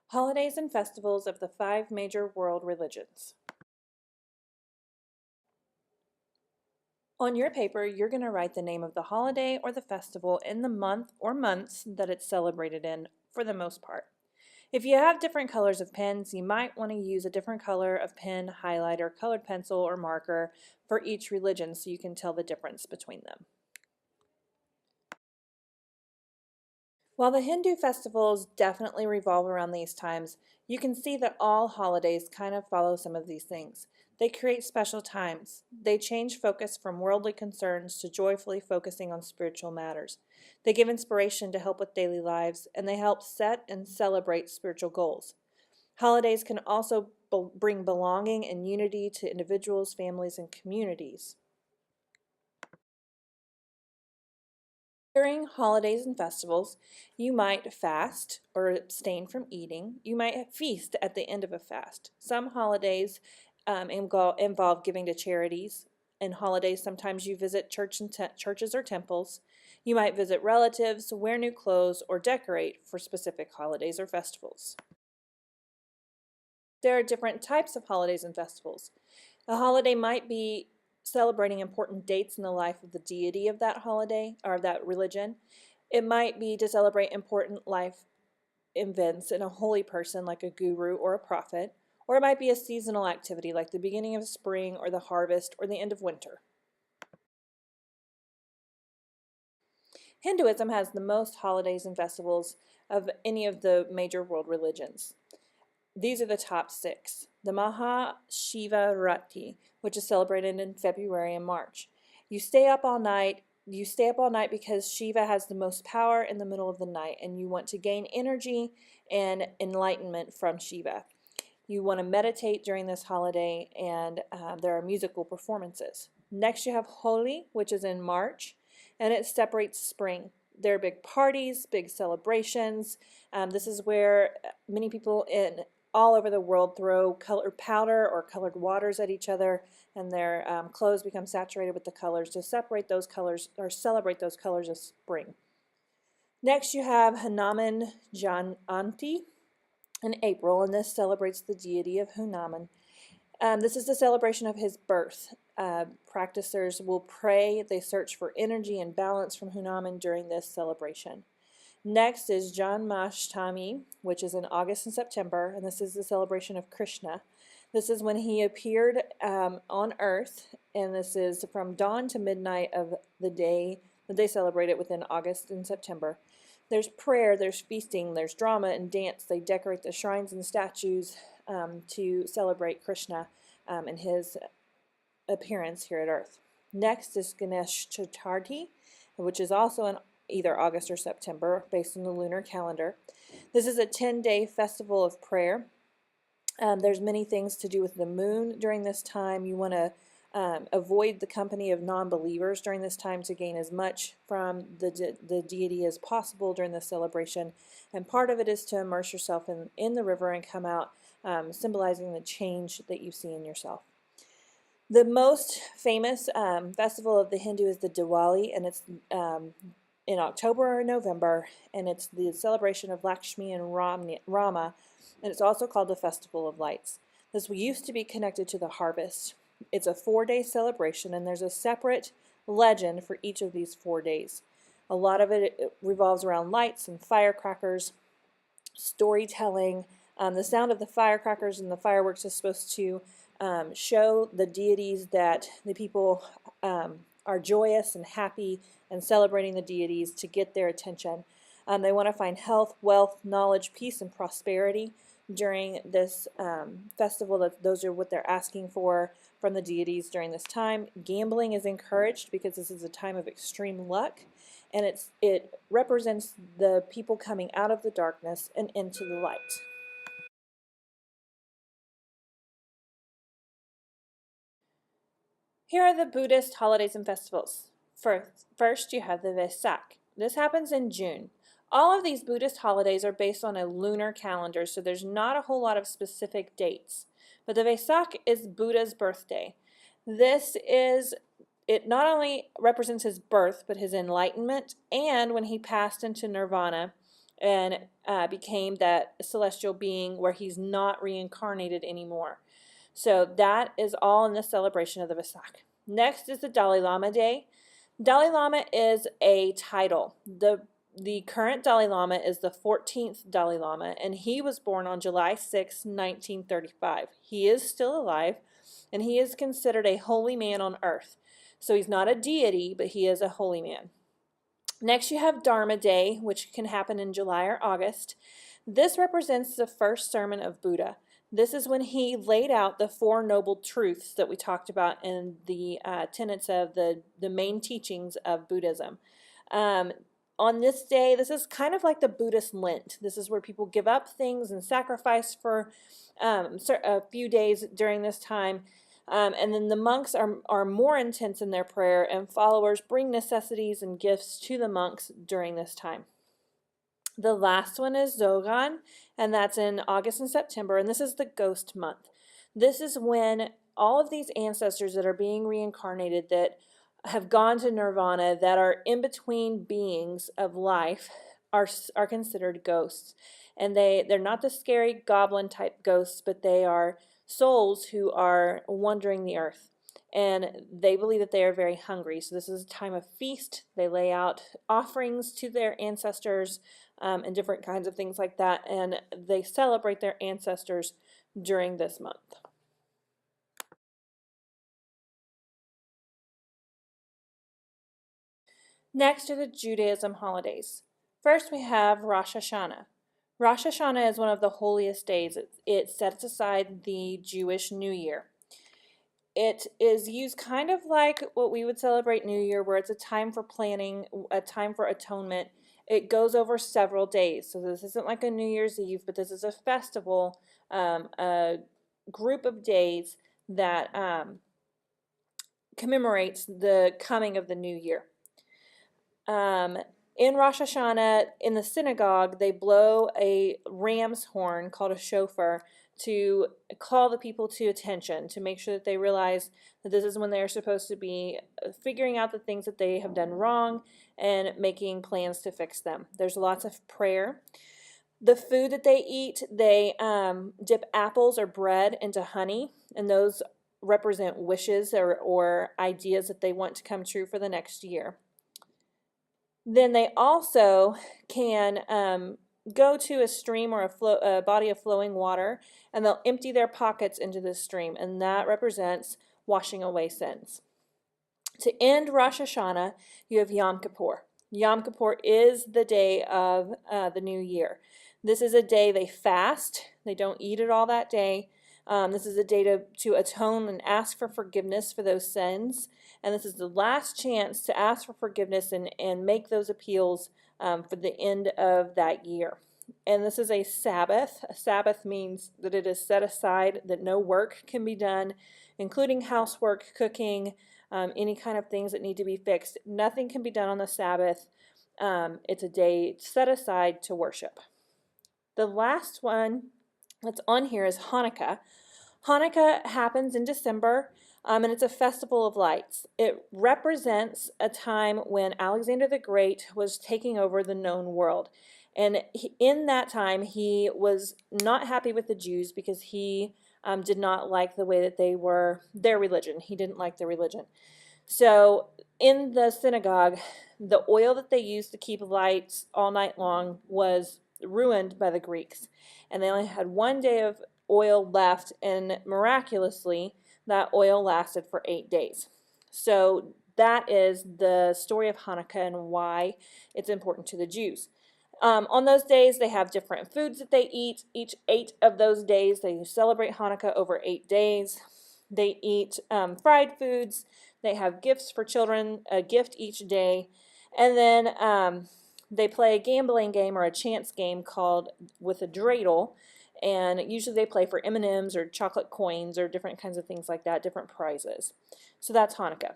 Holidays and festivals of the five major world religions. On your paper, you're going to write the name of the holiday or the festival in the month or months that it's celebrated in for the most part. If you have different colors of pens, you might want to use a different color of pen, highlighter, colored pencil, or marker for each religion so you can tell the difference between them. While the Hindu festivals definitely revolve around these times, you can see that all holidays kind of follow some of these things. They create special times. They change focus from worldly concerns to joyfully focusing on spiritual matters. They give inspiration to help with daily lives, and they help set and celebrate spiritual goals. Holidays can also bring belonging and unity to individuals, families, and communities. During holidays and festivals, you might fast or abstain from eating. You might feast at the end of a fast. Some holidays involve giving to charities. And holidays, sometimes you visit churches or temples. You might visit relatives, wear new clothes, or decorate for specific holidays or festivals. There are different types of holidays and festivals. A holiday might be celebrating important dates in the life of the deity of that holiday or of that religion. It might be to celebrate important life events in a holy person like a guru or a prophet, or it might be a seasonal activity like the beginning of spring or the harvest or the end of winter. Hinduism has the most holidays and festivals of any of the major world religions. These are the top six. The Maha Shivaratri, which is celebrated in February and March. You stay up all night. You stay up all night because Shiva has the most power in the middle of the night, and you want to gain energy and enlightenment from Shiva. You want to meditate during this holiday, and there are musical performances. Next, you have Holi, which is in March, and it separates spring. There are big parties, big celebrations. This is where many people in all over the world throw colored powder or colored waters at each other, and their clothes become saturated with the colors to separate those colors or celebrate those colors of spring. Next, you have Hanuman Jayanti in April, and this celebrates the deity of Hanuman. This is the celebration of his birth. Practicers will pray, they search for energy and balance from Hanuman during this celebration. Next is Janmashtami, which is in August and September, and this is the celebration of Krishna. This is when he appeared on earth, and this is from dawn to midnight of the day that they celebrate it within August and September. There's prayer, there's feasting, there's drama and dance. They decorate the shrines and statues to celebrate Krishna and his appearance here at earth. Next is Ganesh Chaturthi, which is also in either August or September based on the lunar calendar. This is a 10-day festival of prayer. There's many things to do with the moon during this time. You want to avoid the company of non-believers during this time to gain as much from the deity as possible during the celebration. And part of it is to immerse yourself in the river and come out symbolizing the change that you see in yourself. The most famous festival of the Hindu is the Diwali, and it's in October or November, and it's the celebration of Lakshmi and Rama, and it's also called the Festival of Lights. This used to be connected to the harvest. It's a 4-day celebration, and there's a separate legend for each of these 4 days. A lot of it revolves around lights and firecrackers, storytelling. The sound of the firecrackers and the fireworks is supposed to show the deities that the people are joyous and happy and celebrating the deities to get their attention. They want to find health, wealth, knowledge, peace, and prosperity during this festival. Those are what they're asking for from the deities during this time. Gambling is encouraged because this is a time of extreme luck, and it represents the people coming out of the darkness and into the light. Here are the Buddhist holidays and festivals. First, you have the Vesak. This happens in June. All of these Buddhist holidays are based on a lunar calendar, so there's not a whole lot of specific dates. But the Vesak is Buddha's birthday. It not only represents his birth, but his enlightenment, and when he passed into nirvana, and became that celestial being where he's not reincarnated anymore. So that is all in the celebration of the Vesak. Next is the Dalai Lama Day. Dalai Lama is a title. The current Dalai Lama is the 14th Dalai Lama, and he was born on July 6, 1935. He is still alive, and he is considered a holy man on earth. So he's not a deity, but he is a holy man. Next, you have Dharma Day, which can happen in July or August. This represents the first sermon of Buddha. This is when he laid out the Four Noble Truths that we talked about in the tenets of the main teachings of Buddhism. On this day, this is kind of like the Buddhist Lent. This is where people give up things and sacrifice for a few days during this time. And then the monks are more intense in their prayer, and followers bring necessities and gifts to the monks during this time. The last one is Zogan, and that's in August and September, and this is the ghost month. This is when all of these ancestors that are being reincarnated, that have gone to nirvana, that are in between beings of life, are considered ghosts. And they're not the scary goblin type ghosts, but they are souls who are wandering the earth. And they believe that they are very hungry. So this is a time of feast. They lay out offerings to their ancestors and different kinds of things like that. And they celebrate their ancestors during this month. Next are the Judaism holidays. First we have Rosh Hashanah. Rosh Hashanah is one of the holiest days. It sets aside the Jewish New Year. It is used kind of like what we would celebrate New Year, where it's a time for planning, a time for atonement. It goes over several days. So this isn't like a New Year's Eve, but this is a festival, a group of days that commemorates the coming of the new year. In Rosh Hashanah, in the synagogue, they blow a ram's horn called a shofar to call the people to attention, to make sure that they realize that this is when they're supposed to be figuring out the things that they have done wrong and making plans to fix them. There's lots of prayer. The food that they eat, they dip apples or bread into honey, and those represent wishes or ideas that they want to come true for the next year. Then they also can go to a stream or a body of flowing water, and they'll empty their pockets into this stream, and that represents washing away sins. To end Rosh Hashanah, you have Yom Kippur. Yom Kippur is the day of the new year. This is a day they fast. They don't eat at all that day. This is a day to atone and ask for forgiveness for those sins. And this is the last chance to ask for forgiveness and make those appeals for the end of that year. And this is a Sabbath. A Sabbath means that it is set aside, that no work can be done, including housework, cooking, any kind of things that need to be fixed. Nothing can be done on the Sabbath. It's a day set aside to worship. The last one that's on here is Hanukkah. Hanukkah happens in December, and it's a festival of lights. It represents a time when Alexander the Great was taking over the known world. And in that time, he was not happy with the Jews because he did not like the way that they were, their religion. He didn't like their religion. So in the synagogue, the oil that they used to keep lights all night long was ruined by the Greeks. And they only had one day of oil left, and miraculously, that oil lasted for 8 days. So that is the story of Hanukkah and why it's important to the Jews. On those days, they have different foods that they eat. Each 8 of those days, they celebrate Hanukkah over 8 days. They eat fried foods. They have gifts for children, a gift each day. And then they play a gambling game or a chance game called with a dreidel. And usually they play for M&Ms or chocolate coins or different kinds of things like that, different prizes. So that's Hanukkah.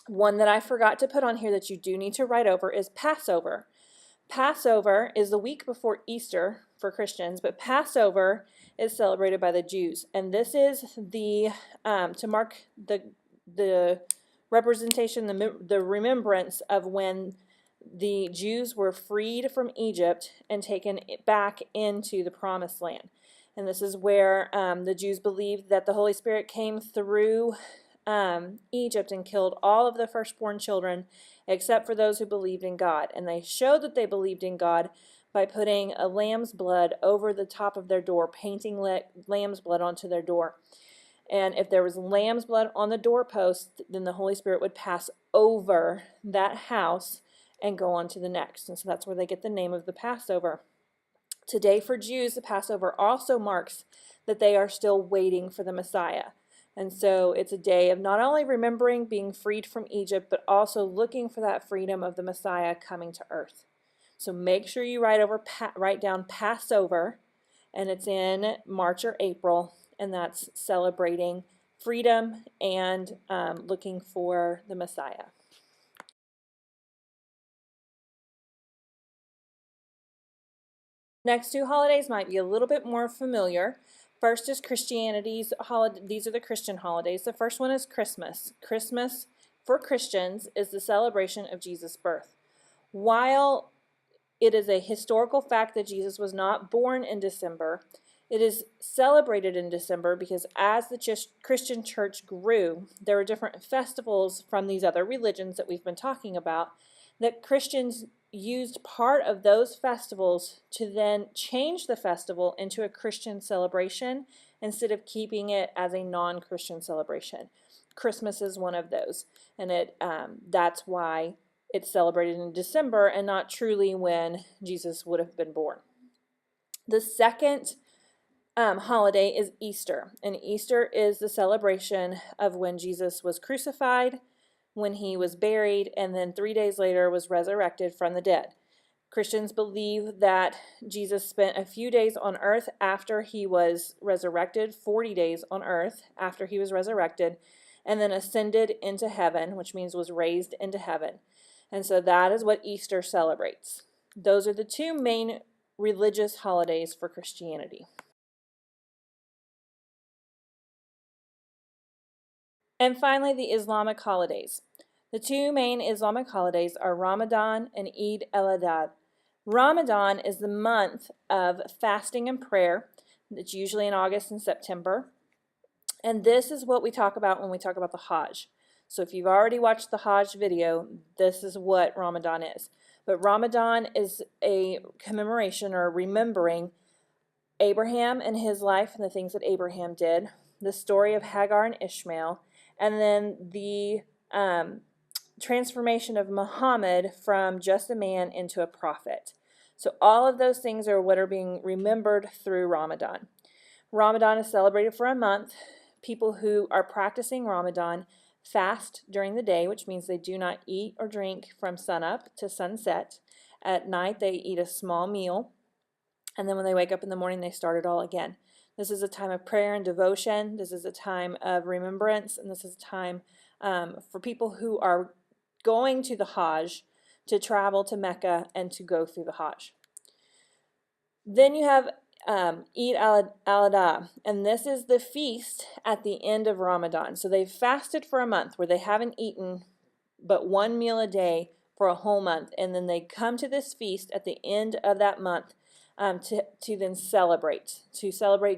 One that I forgot to put on here that you do need to write over is Passover. Passover is the week before Easter for Christians, but Passover is celebrated by the Jews. And this is the to mark the representation, the remembrance of when the Jews were freed from Egypt and taken back into the Promised Land. And this is where the Jews believed that the Holy Spirit came through Egypt and killed all of the firstborn children except for those who believed in God. And they showed that they believed in God by putting a lamb's blood over the top of their door, painting lamb's blood onto their door. And if there was lamb's blood on the doorpost, then the Holy Spirit would pass over that house and go on to the next. And so that's where they get the name of the Passover. Today for Jews, the Passover also marks that they are still waiting for the Messiah. And so it's a day of not only remembering being freed from Egypt, but also looking for that freedom of the Messiah coming to earth. So make sure you write down Passover, and it's in March or April, and that's celebrating freedom and looking for the Messiah. Next two holidays might be a little bit more familiar. First is Christianity's holiday. These are the Christian holidays. The first one is Christmas. Christmas for Christians is the celebration of Jesus' birth. While it is a historical fact that Jesus was not born in December, it is celebrated in December because as the Christian church grew, there were different festivals from these other religions that we've been talking about that Christians used part of those festivals to then change the festival into a Christian celebration instead of keeping it as a non-Christian celebration. Christmas is one of those, and that's why it's celebrated in December and not truly when Jesus would have been born. The second holiday is Easter, and Easter is the celebration of when Jesus was crucified, when he was buried, and then 3 days later was resurrected from the dead. Christians believe that Jesus spent a few days on earth after he was resurrected, 40 days on earth after he was resurrected, and then ascended into heaven, which means was raised into heaven. And so that is what Easter celebrates. Those are the two main religious holidays for Christianity. And finally, the Islamic holidays. The two main Islamic holidays are Ramadan and Eid al-Adha. Ramadan is the month of fasting and prayer. It's usually in August and September. And this is what we talk about when we talk about the Hajj. So if you've already watched the Hajj video, this is what Ramadan is. But Ramadan is a commemoration or remembering Abraham and his life and the things that Abraham did, the story of Hagar and Ishmael, and then the transformation of Muhammad from just a man into a prophet. So all of those things are what are being remembered through Ramadan. Ramadan is celebrated for a month. People who are practicing Ramadan fast during the day, which means they do not eat or drink from sunup to sunset. At night, they eat a small meal, and then when they wake up in the morning, they start it all again. This is a time of prayer and devotion. This is a time of remembrance, and this is a time for people who are going to the Hajj to travel to Mecca and to go through the Hajj. Then you have Eid al-Adha, and this is the feast at the end of Ramadan. So they've fasted for a month where they haven't eaten but one meal a day for a whole month, and then they come to this feast at the end of that month to then celebrate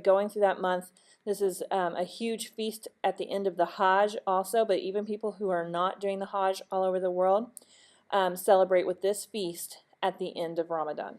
going through that month. This is a huge feast at the end of the Hajj also, but even people who are not doing the Hajj all over the world celebrate with this feast at the end of Ramadan.